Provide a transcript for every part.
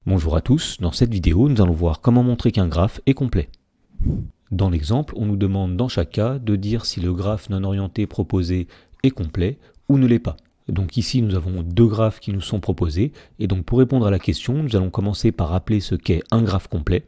Bonjour à tous, dans cette vidéo nous allons voir comment montrer qu'un graphe est complet. Dans l'exemple, on nous demande dans chaque cas de dire si le graphe non orienté proposé est complet ou ne l'est pas. Donc ici nous avons deux graphes qui nous sont proposés, et donc pour répondre à la question, nous allons commencer par rappeler ce qu'est un graphe complet.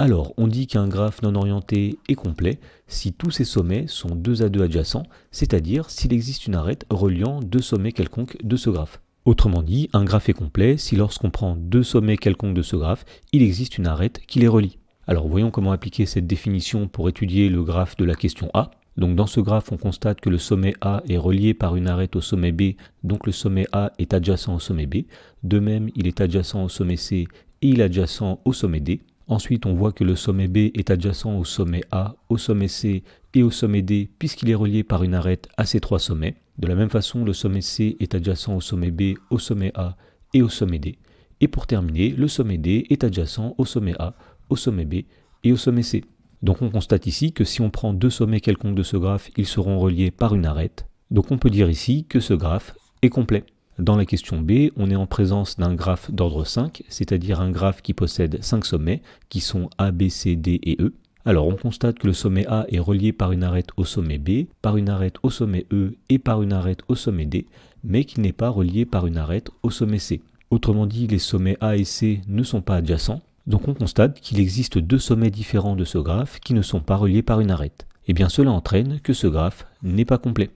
Alors, on dit qu'un graphe non orienté est complet si tous ses sommets sont 2 à 2 adjacents, c'est-à-dire s'il existe une arête reliant deux sommets quelconques de ce graphe. Autrement dit, un graphe est complet si lorsqu'on prend deux sommets quelconques de ce graphe, il existe une arête qui les relie. Alors voyons comment appliquer cette définition pour étudier le graphe de la question A. Donc dans ce graphe, on constate que le sommet A est relié par une arête au sommet B, donc le sommet A est adjacent au sommet B. De même, il est adjacent au sommet C et il est adjacent au sommet D. Ensuite, on voit que le sommet B est adjacent au sommet A, au sommet C et au sommet D, puisqu'il est relié par une arête à ces trois sommets. De la même façon, le sommet C est adjacent au sommet B, au sommet A et au sommet D. Et pour terminer, le sommet D est adjacent au sommet A, au sommet B et au sommet C. Donc on constate ici que si on prend deux sommets quelconques de ce graphe, ils seront reliés par une arête. Donc on peut dire ici que ce graphe est complet. Dans la question B, on est en présence d'un graphe d'ordre 5, c'est-à-dire un graphe qui possède 5 sommets, qui sont A, B, C, D et E. Alors on constate que le sommet A est relié par une arête au sommet B, par une arête au sommet E et par une arête au sommet D, mais qu'il n'est pas relié par une arête au sommet C. Autrement dit, les sommets A et C ne sont pas adjacents, donc on constate qu'il existe deux sommets différents de ce graphe qui ne sont pas reliés par une arête. Et bien cela entraîne que ce graphe n'est pas complet.